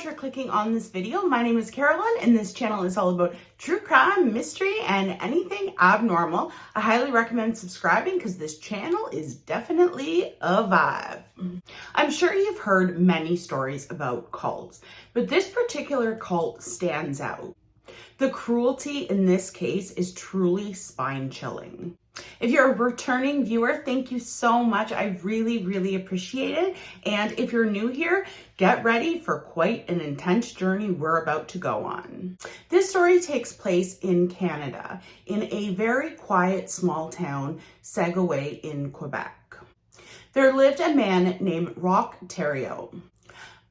much for clicking on this video. My name is Carolyn and this channel is all about true crime, mystery, and anything abnormal. I highly recommend subscribing because this channel is definitely a vibe. I'm sure you've heard many stories about cults, but this particular cult stands out. The cruelty in this case is truly spine-chilling. If you're a returning viewer, thank you so much. I really appreciate it. And if you're new here, get ready for quite an intense journey we're about to go on. This story takes place in Canada, in a very quiet small town, Sagaway in Quebec. There lived a man named Roch Theriault.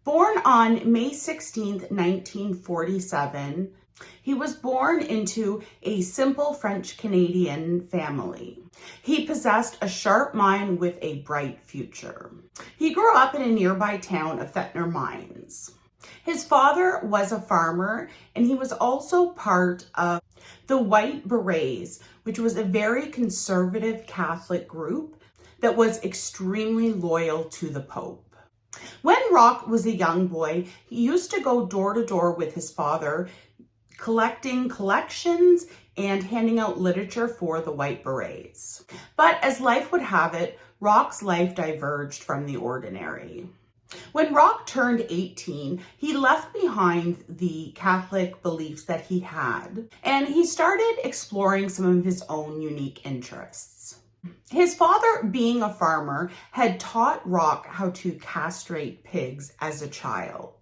Born on May 16th, 1947, he was born into a simple French-Canadian family. He possessed a sharp mind with a bright future. He grew up in a nearby town of Fetner Mines. His father was a farmer, and he was also part of the White Berets, which was a very conservative Catholic group that was extremely loyal to the Pope. When Roch was a young boy, he used to go door to door with his father, collecting collections and handing out literature for the White Berets. But as life would have it, Roch's life diverged from the ordinary. When Roch turned 18, he left behind the Catholic beliefs that he had, and he started exploring some of his own unique interests. His father, being a farmer, had taught Roch how to castrate pigs as a child.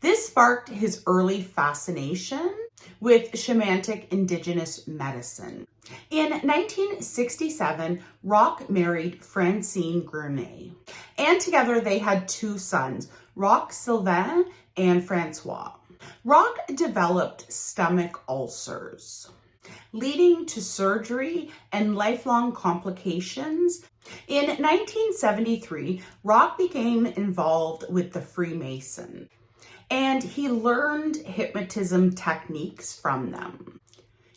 This sparked his early fascination with shamanic indigenous medicine. In 1967, Roch married Francine Gournay, and together they had two sons, Roch Sylvain and Francois. Roch developed stomach ulcers, leading to surgery and lifelong complications. In 1973, Roch became involved with the Freemasons, and he learned hypnotism techniques from them.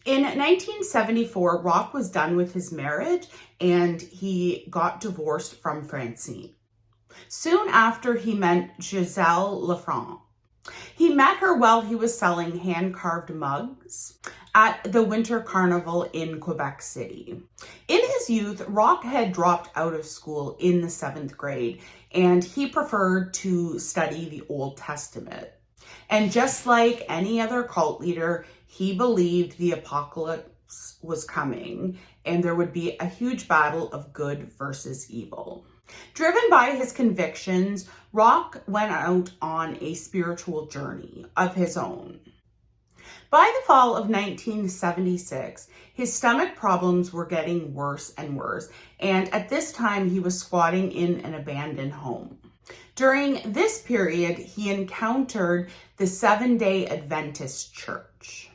In 1974, Roch was done with his marriage and he got divorced from Francine. Soon after, he met Giselle Lafrance. He met her while he was selling hand-carved mugs at the Winter Carnival in Quebec City. In his youth, Roch had dropped out of school in the 7th grade, and he preferred to study the Old Testament. And just like any other cult leader, he believed the apocalypse was coming and there would be a huge battle of good versus evil. Driven by his convictions, Roch went out on a spiritual journey of his own. By the fall of 1976, his stomach problems were getting worse and worse, and at this time he was squatting in an abandoned home. During this period, he encountered the Seventh-day Adventist Church.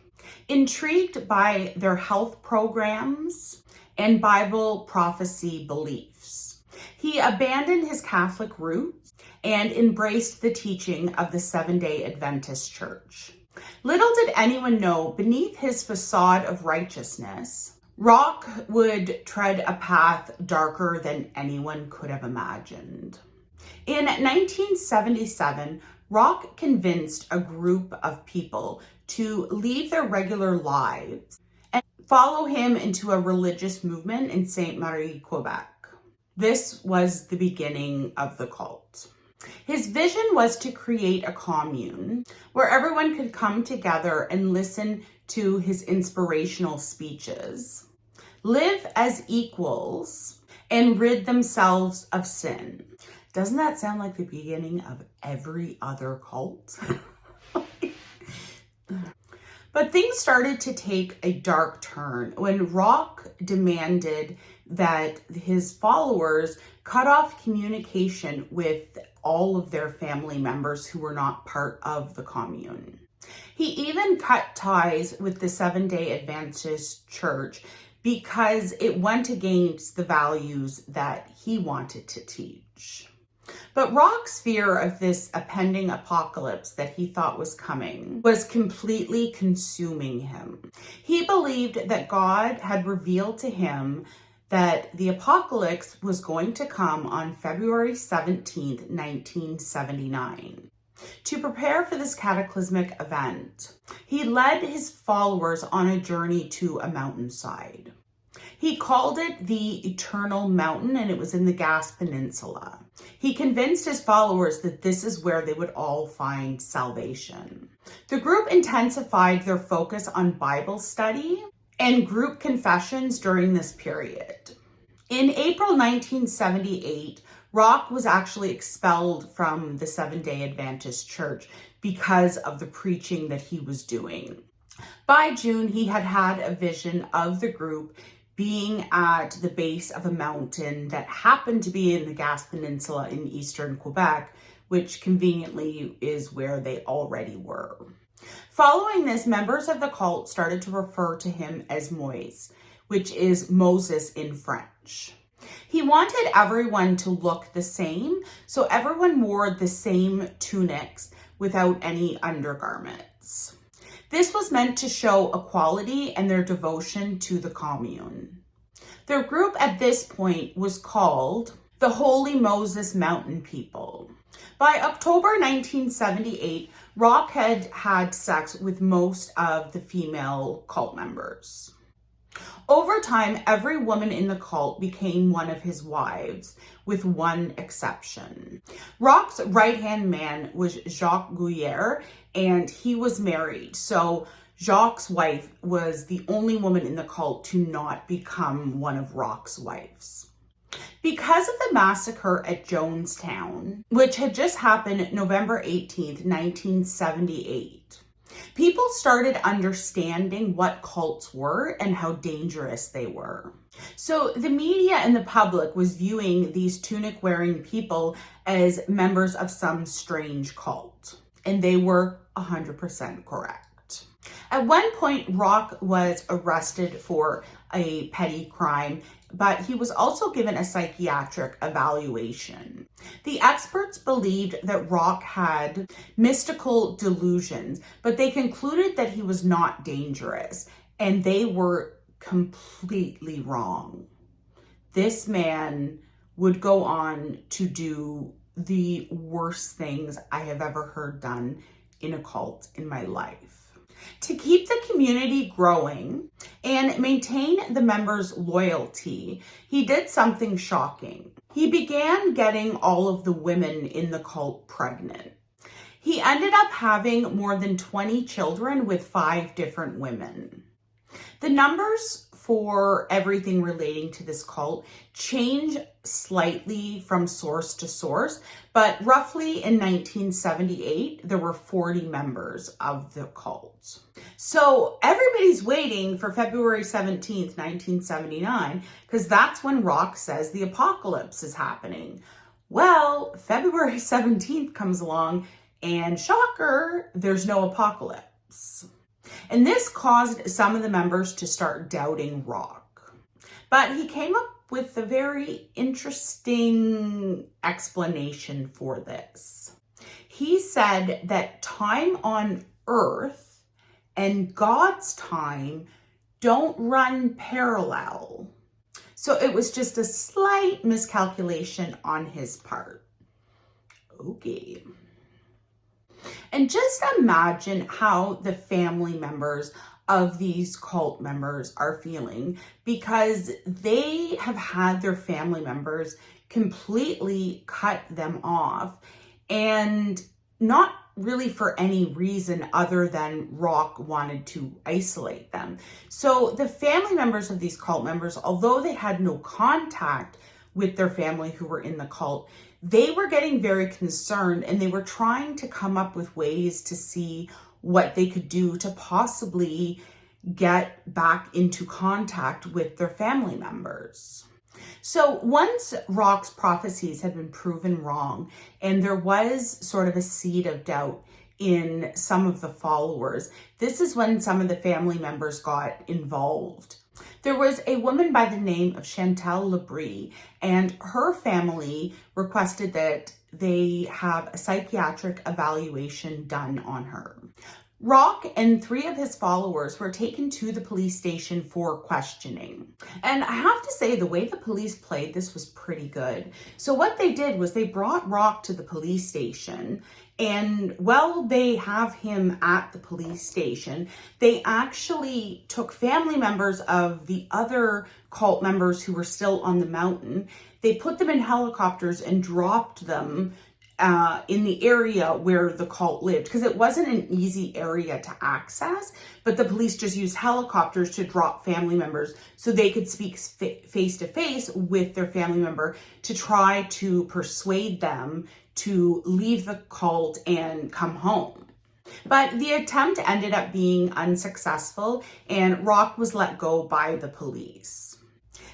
Intrigued by their health programs and Bible prophecy beliefs, he abandoned his Catholic roots and embraced the teaching of the Seventh-day Adventist Church. Little did anyone know, beneath his facade of righteousness, Roch would tread a path darker than anyone could have imagined. In 1977, Roch convinced a group of people to leave their regular lives and follow him into a religious movement in Sainte-Marie, Quebec. This was the beginning of the cult. His vision was to create a commune where everyone could come together and listen to his inspirational speeches, live as equals, and rid themselves of sin. Doesn't that sound like the beginning of every other cult? But things started to take a dark turn when Roch demanded that his followers cut off communication with all of their family members who were not part of the commune. He even cut ties with the Seventh-day Adventist Church because it went against the values that he wanted to teach. But Roch's fear of this impending apocalypse that he thought was coming was completely consuming him. He believed that God had revealed to him that the apocalypse was going to come on February 17th, 1979. To prepare for this cataclysmic event, he led his followers on a journey to a mountainside. He called it the Eternal Mountain, and it was in the Gas Peninsula. He convinced his followers that this is where they would all find salvation. The group intensified their focus on Bible study and group confessions during this period. In April 1978, Roch was actually expelled from the Seventh-day Adventist Church because of the preaching that he was doing. By June, he had had a vision of the group being at the base of a mountain that happened to be in the Gas Peninsula in eastern Quebec, which conveniently is where they already were. Following this, members of the cult started to refer to him as Moïse, which is Moses in French. He wanted everyone to look the same, so everyone wore the same tunics without any undergarments. This was meant to show equality and their devotion to the commune. Their group at this point was called the Holy Moses Mountain People. By October 1978, Roch had had sex with most of the female cult members. Over time, every woman in the cult became one of his wives, with one exception. Roch's right-hand man was Jacques Gouillard, and he was married. So Jacques' wife was the only woman in the cult to not become one of Roch's wives. Because of the massacre at Jonestown, which had just happened November 18th, 1978, people started understanding what cults were and how dangerous they were. So the media and the public was viewing these tunic-wearing people as members of some strange cult, and they were 100% correct. At one point, Roch was arrested for a petty crime, but he was also given a psychiatric evaluation. The experts believed that Roch had mystical delusions, but they concluded that he was not dangerous, and they were completely wrong. This man would go on to do the worst things I have ever heard done in a cult in my life. To keep the community growing and maintain the members' loyalty, he did something shocking. He began getting all of the women in the cult pregnant. He ended up having more than 20 children with 5 different women. The numbers for everything relating to this cult change slightly from source to source, but roughly in 1978, there were 40 members of the cult. So everybody's waiting for February 17th, 1979, because that's when Roch says the apocalypse is happening. Well, February 17th comes along, and shocker, there's no apocalypse. And this caused some of the members to start doubting Roch. But he came up with a very interesting explanation for this. He said that time on Earth and God's time don't run parallel. So it was just a slight miscalculation on his part. Okay. And just imagine how the family members of these cult members are feeling, because they have had their family members completely cut them off, and not really for any reason other than Roch wanted to isolate them. So the family members of these cult members, although they had no contact with their family who were in the cult, they were getting very concerned, and they were trying to come up with ways to see what they could do to possibly get back into contact with their family members. So once Roch's prophecies had been proven wrong, and there was sort of a seed of doubt in some of the followers, this is when some of the family members got involved. There was a woman by the name of Chantal Labrie, and her family requested that they have a psychiatric evaluation done on her. Roch and 3 of his followers were taken to the police station for questioning. And I have to say, the way the police played this was pretty good. So what they did was they brought Roch to the police station, and while they have him at the police station, they actually took family members of the other cult members who were still on the mountain. They put them in helicopters and dropped them in the area where the cult lived, because it wasn't an easy area to access, but the police just used helicopters to drop family members so they could speak face to face with their family member to try to persuade them to leave the cult and come home. But the attempt ended up being unsuccessful, and Roch was let go by the police.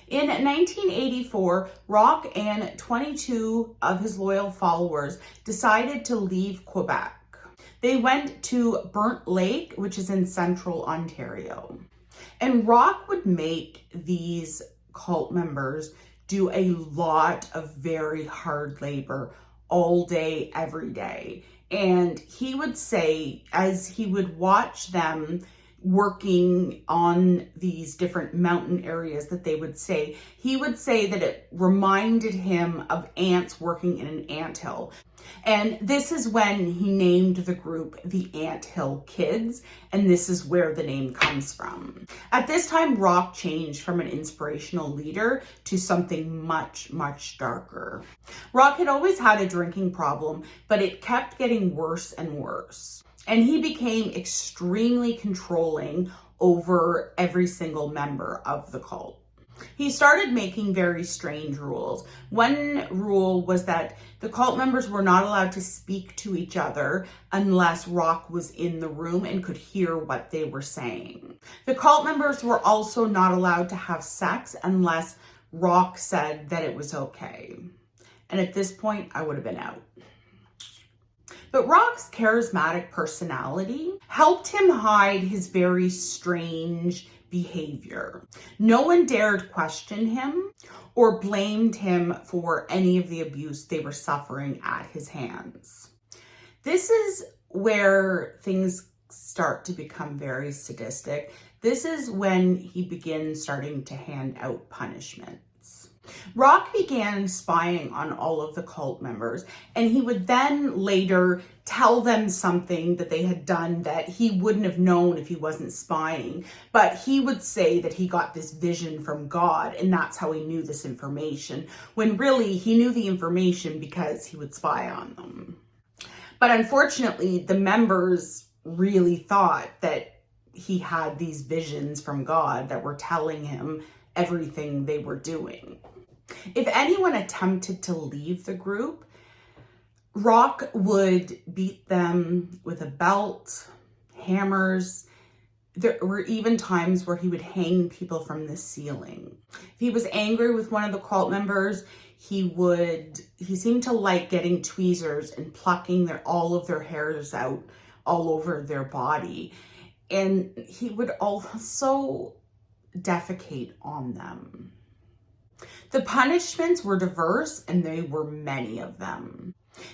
In 1984, Roch and 22 of his loyal followers decided to leave Quebec. They went to Burnt Lake, which is in central Ontario. And Roch would make these cult members do a lot of very hard labor all day, every day. And he would say, as he would watch them working on these different mountain areas, that he would say that it reminded him of ants working in an anthill. And this is when he named the group the Anthill Kids, and this is where the name comes from. At this time, Roch changed from an inspirational leader to something much, much darker. Roch had always had a drinking problem, but it kept getting worse and worse. And he became extremely controlling over every single member of the cult. He started making very strange rules. One rule was that the cult members were not allowed to speak to each other unless Roch was in the room and could hear what they were saying. The cult members were also not allowed to have sex unless Roch said that it was okay. And at this point, I would have been out. But Roch's charismatic personality helped him hide his very strange behavior. No one dared question him or blamed him for any of the abuse they were suffering at his hands. This is where things start to become very sadistic. This is when he begins starting to hand out punishment. Roch began spying on all of the cult members, and he would then later tell them something that they had done that he wouldn't have known if he wasn't spying. But he would say that he got this vision from God, and that's how he knew this information, when really he knew the information because he would spy on them. But unfortunately, the members really thought that he had these visions from God that were telling him everything they were doing. If anyone attempted to leave the group, Roch would beat them with a belt, hammers. There were even times where he would hang people from the ceiling. If he was angry with one of the cult members, he seemed to like getting tweezers and plucking all of their hairs out all over their body. And he would also defecate on them. The punishments were diverse, and there were many of them.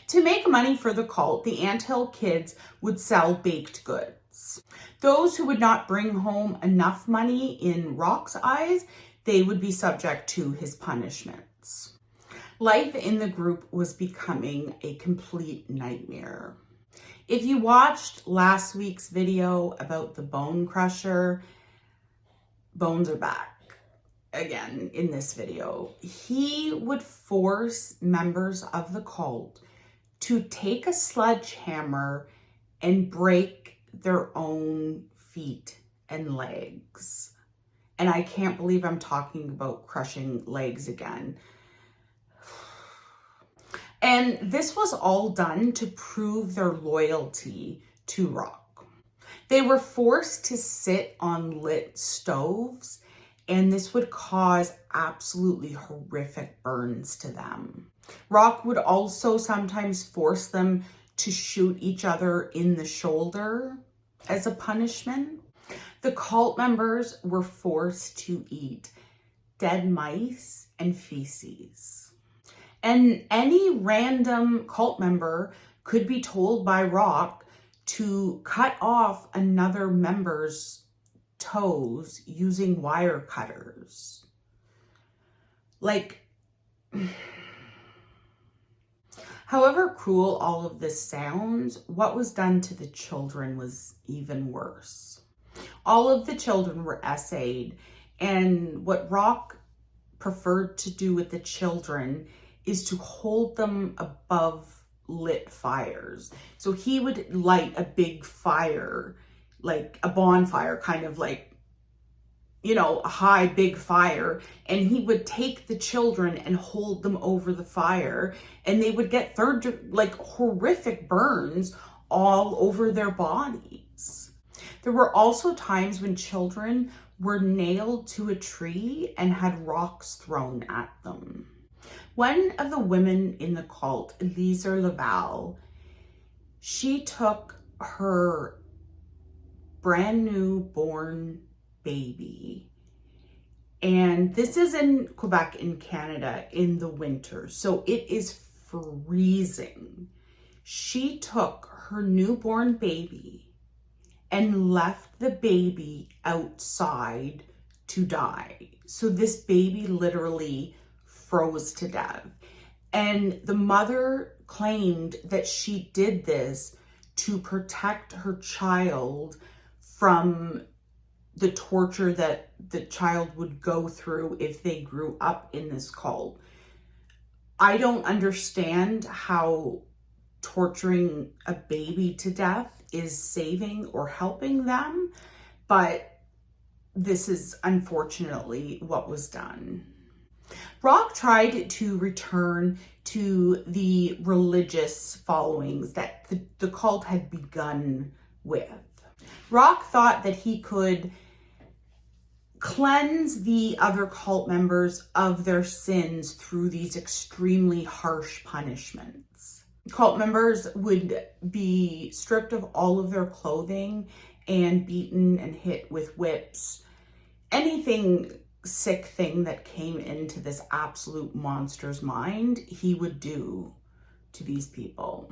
To make money for the cult, the Anthill Kids would sell baked goods. Those who would not bring home enough money in Roch's eyes, they would be subject to his punishments. Life in the group was becoming a complete nightmare. If you watched last week's video about the bone crusher, bones are back again in this video. He would force members of the cult to take a sledgehammer and break their own feet and legs. And I can't believe I'm talking about crushing legs again. And this was all done to prove their loyalty to Roch. They were forced to sit on lit stoves, and this would cause absolutely horrific burns to them. Roch would also sometimes force them to shoot each other in the shoulder as a punishment. The cult members were forced to eat dead mice and feces. And any random cult member could be told by Roch to cut off another member's toes using wire cutters. Like, however cruel all of this sounds, what was done to the children was even worse. All of the children were essayed, and what Roch preferred to do with the children is to hold them above lit fires. So he would light a big fire, like a bonfire, kind of like, you know, a high big fire, and he would take the children and hold them over the fire, and they would get horrific burns all over their bodies. There were also times when children were nailed to a tree and had rocks thrown at them. One of the women in the cult, Elisa Laval, she took her brand new born baby, and this is in Quebec in Canada in the winter, so it is freezing. She took her newborn baby and left the baby outside to die. So this baby literally froze to death. And the mother claimed that she did this to protect her child from the torture that the child would go through if they grew up in this cult. I don't understand how torturing a baby to death is saving or helping them, but this is unfortunately what was done. Roch tried to return to the religious followings that the cult had begun with. Roch thought that he could cleanse the other cult members of their sins through these extremely harsh punishments. Cult members would be stripped of all of their clothing and beaten and hit with whips. Anything sick thing that came into this absolute monster's mind, he would do to these people.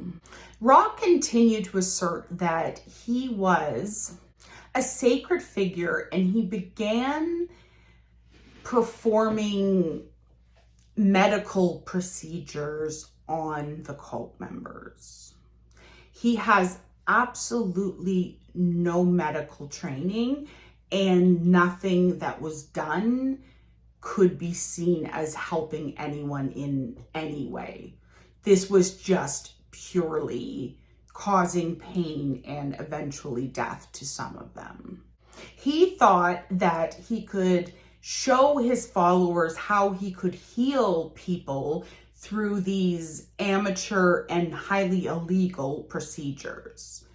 Roch continued to assert that he was a sacred figure, and he began performing medical procedures on the cult members. He has absolutely no medical training, and nothing that was done could be seen as helping anyone in any way. This was just purely causing pain and eventually death to some of them. He thought that he could show his followers how he could heal people through these amateur and highly illegal procedures.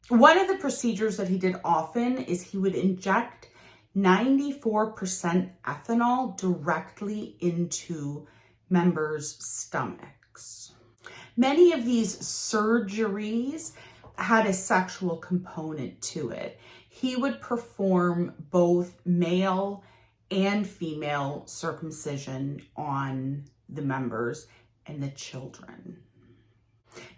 One of the procedures that he did often is he would inject 94% ethanol directly into members' stomachs. Many of these surgeries had a sexual component to it. He would perform both male and female circumcision on the members and the children.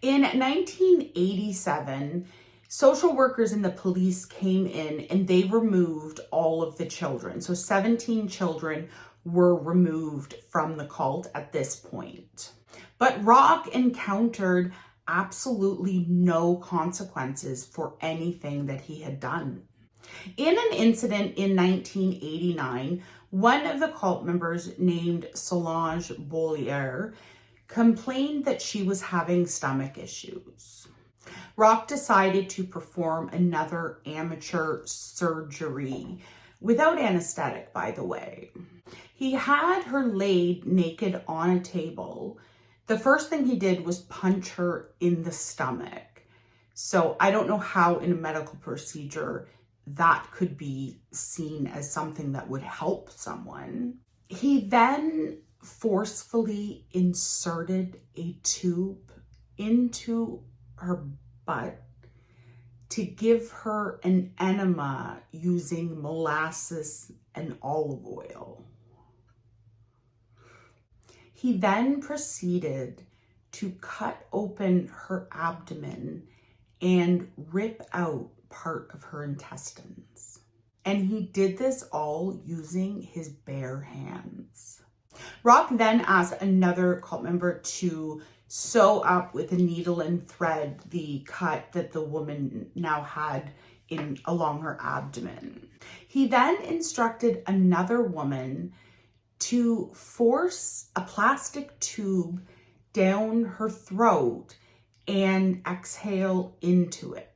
In 1987, social workers and the police came in and they removed all of the children. So 17 children were removed from the cult at this point. But Roch encountered absolutely no consequences for anything that he had done. In an incident in 1989, one of the cult members named Solange Bollier complained that she was having stomach issues. Roch decided to perform another amateur surgery without anesthetic, by the way. He had her laid naked on a table. The first thing he did was punch her in the stomach. So I don't know how in a medical procedure that could be seen as something that would help someone. He then forcefully inserted a tube into her butt to give her an enema using molasses and olive oil. He then proceeded to cut open her abdomen and rip out part of her intestines. And he did this all using his bare hands. Roch then asked another cult member to sew up with a needle and thread the cut that the woman now had along her abdomen. He then instructed another woman to force a plastic tube down her throat and exhale into it.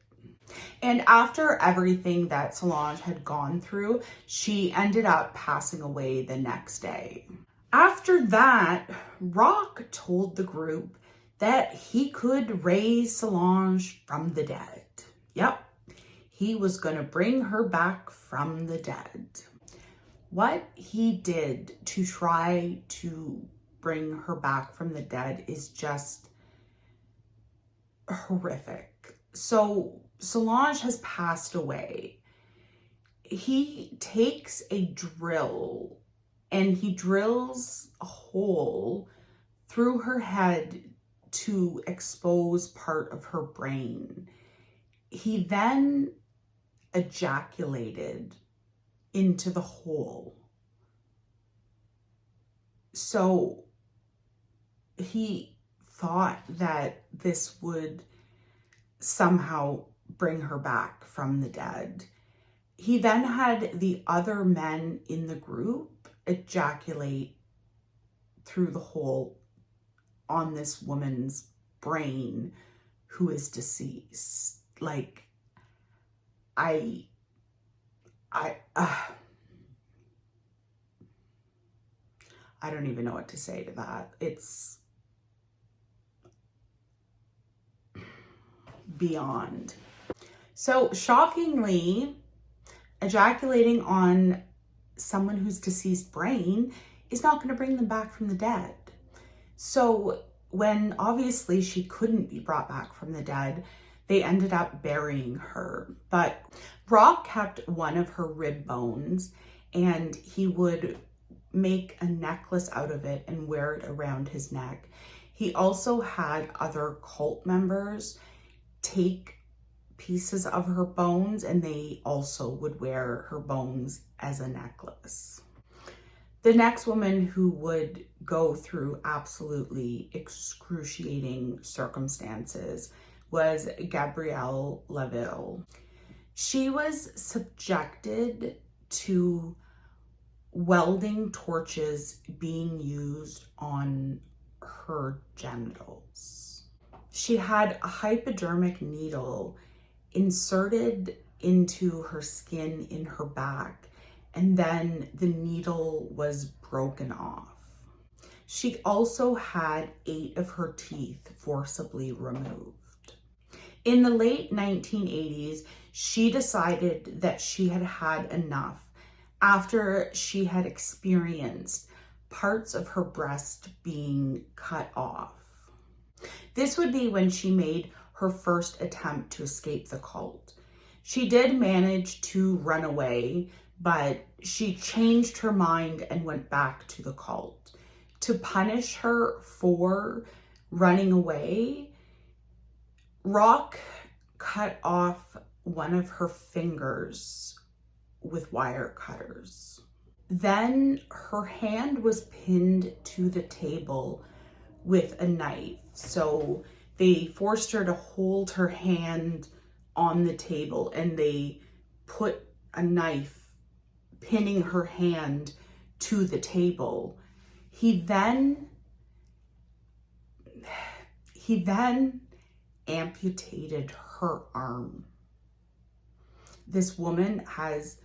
And after everything that Solange had gone through, she ended up passing away the next day. After that, Roch told the group that he could raise Solange from the dead. Yep, he was going to bring her back from the dead. What he did to try to bring her back from the dead is just horrific. So Solange has passed away. He takes a drill and he drills a hole through her head to expose part of her brain. He then ejaculated into the hole. So he thought that this would somehow bring her back from the dead. He then had the other men in the group ejaculate through the hole on this woman's brain who is deceased. Like, I don't even know what to say to that. It's beyond. So shockingly, ejaculating on someone who's deceased brain is not going to bring them back from the dead. So when obviously she couldn't be brought back from the dead, they ended up burying her. But Roch kept one of her rib bones and he would make a necklace out of it and wear it around his neck. He also had other cult members take pieces of her bones and they also would wear her bones as a necklace. The next woman who would go through absolutely excruciating circumstances was Gabrielle Laville. She was subjected to welding torches being used on her genitals. She had a hypodermic needle inserted into her skin in her back, and then the needle was broken off. She also had 8 of her teeth forcibly removed. In the late 1980s, she decided that she had had enough after she had experienced parts of her breast being cut off. This would be when she made her first attempt to escape the cult. She did manage to run away, but she changed her mind and went back to the cult. To punish her for running away, Roch cut off one of her fingers with wire cutters. Then her hand was pinned to the table with a knife. So they forced her to hold her hand on the table and they put a knife pinning her hand to the table. He then amputated her arm. This woman has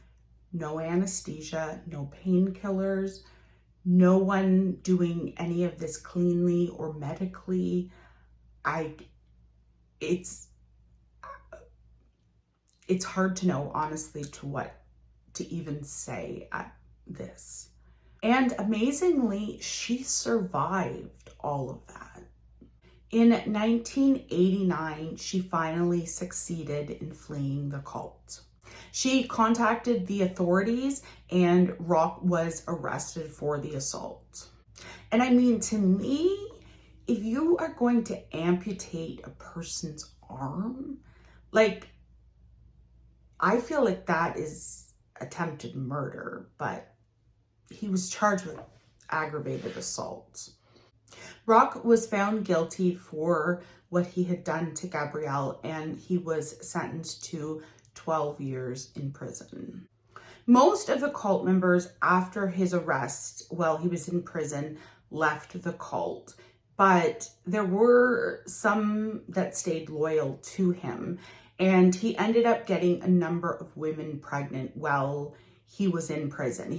no anesthesia, no painkillers, no one doing any of this cleanly or medically. It's hard to know, honestly, what to even say at this. And amazingly, she survived all of that. In 1989, she finally succeeded in fleeing the cult. She contacted the authorities and Roch was arrested for the assault. And I mean, to me, if you are going to amputate a person's arm, Like, I feel like that is attempted murder, but he was charged with aggravated assault. Roch was found guilty for what he had done to Gabrielle, and he was sentenced to 12 years in prison. Most of the cult members after his arrest, while he was in prison, left the cult, but there were some that stayed loyal to him, and he ended up getting a number of women pregnant while he was in prison.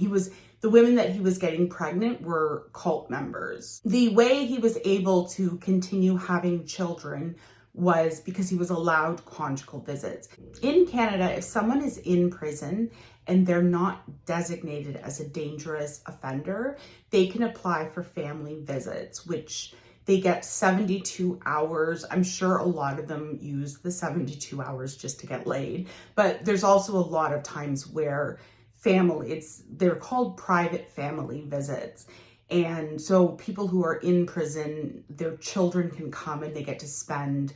The women that he was getting pregnant were cult members. The way he was able to continue having children was because he was allowed conjugal visits. In Canada, if someone is in prison and they're not designated as a dangerous offender, they can apply for family visits, which they get 72 hours. I'm sure a lot of them use the 72 hours just to get laid, but there's also a lot of times where they're called private family visits. And so people who are in prison, their children can come and they get to spend,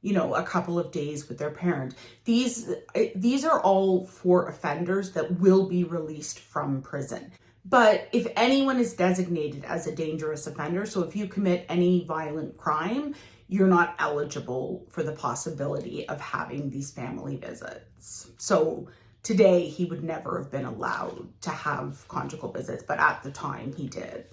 a couple of days with their parent. These are all for offenders that will be released from prison. But if anyone is designated as a dangerous offender, so if you commit any violent crime, you're not eligible for the possibility of having these family visits. So today, he would never have been allowed to have conjugal visits, but at the time he did.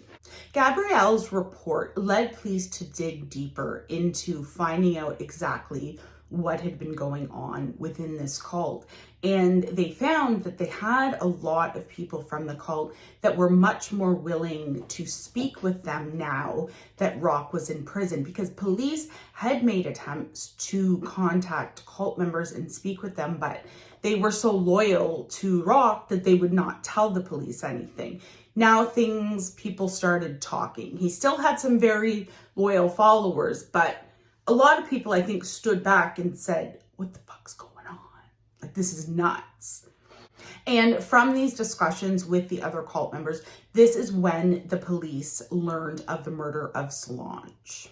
Gabrielle's report led police to dig deeper into finding out exactly what had been going on within this cult. And they found that they had a lot of people from the cult that were much more willing to speak with them now that Roch was in prison, because police had made attempts to contact cult members and speak with them, but they were so loyal to Roch that they would not tell the police anything. Now people started talking. He still had some very loyal followers, but a lot of people, I think, stood back and said, what the fuck's going on? Like, this is nuts. And from these discussions with the other cult members, this is when the police learned of the murder of Solange.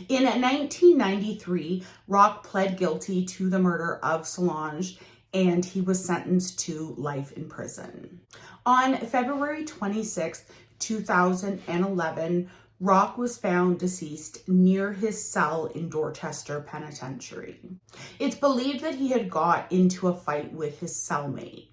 In 1993, Roch pled guilty to the murder of Solange, and he was sentenced to life in prison. On February 26, 2011, Roch was found deceased near his cell in Dorchester Penitentiary. It's believed that he had got into a fight with his cellmate.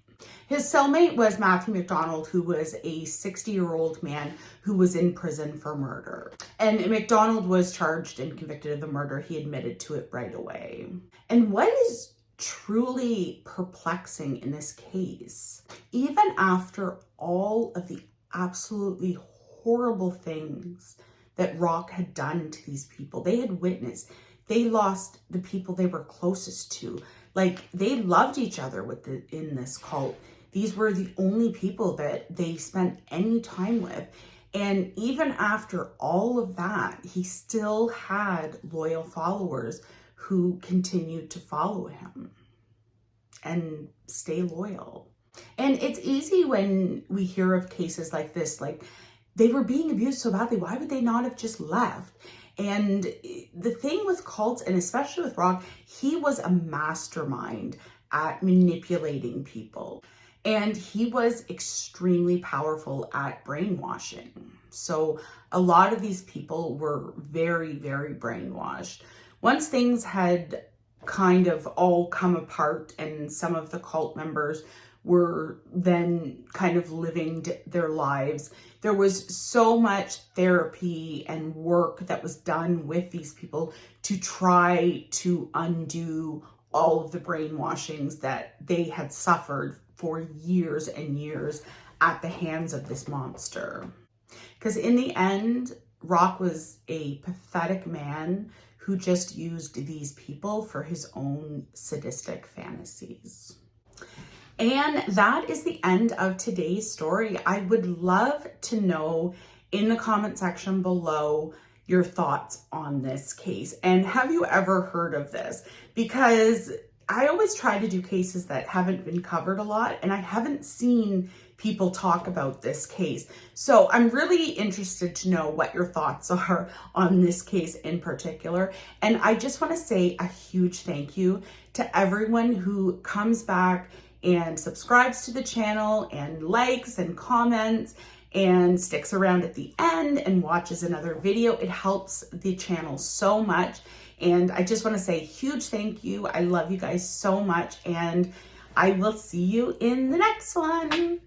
His cellmate was Matthew McDonald, who was a 60-year-old man who was in prison for murder. And McDonald was charged and convicted of the murder. He admitted to it right away. And what is truly perplexing in this case, even after all of the absolutely horrible things that Roch had done to these people, they had witnessed, they lost the people they were closest to. Like, they loved each other in this cult. These were the only people that they spent any time with. And even after all of that, he still had loyal followers who continued to follow him and stay loyal. And it's easy when we hear of cases like this, like, they were being abused so badly, why would they not have just left? And the thing with cults, and especially with Roch, he was a mastermind at manipulating people. And he was extremely powerful at brainwashing. So a lot of these people were very, very brainwashed. Once things had kind of all come apart and some of the cult members were then kind of living their lives, there was so much therapy and work that was done with these people to try to undo all of the brainwashings that they had suffered for years and years at the hands of this monster. Because in the end, Roch was a pathetic man who just used these people for his own sadistic fantasies. And that is the end of today's story. I would love to know in the comment section below your thoughts on this case. And have you ever heard of this? Because I always try to do cases that haven't been covered a lot, and I haven't seen people talk about this case. So I'm really interested to know what your thoughts are on this case in particular. And I just want to say a huge thank you to everyone who comes back and subscribes to the channel and likes and comments and sticks around at the end and watches another video. It helps the channel so much. And I just want to say a huge thank you. I love you guys so much, and I will see you in the next one.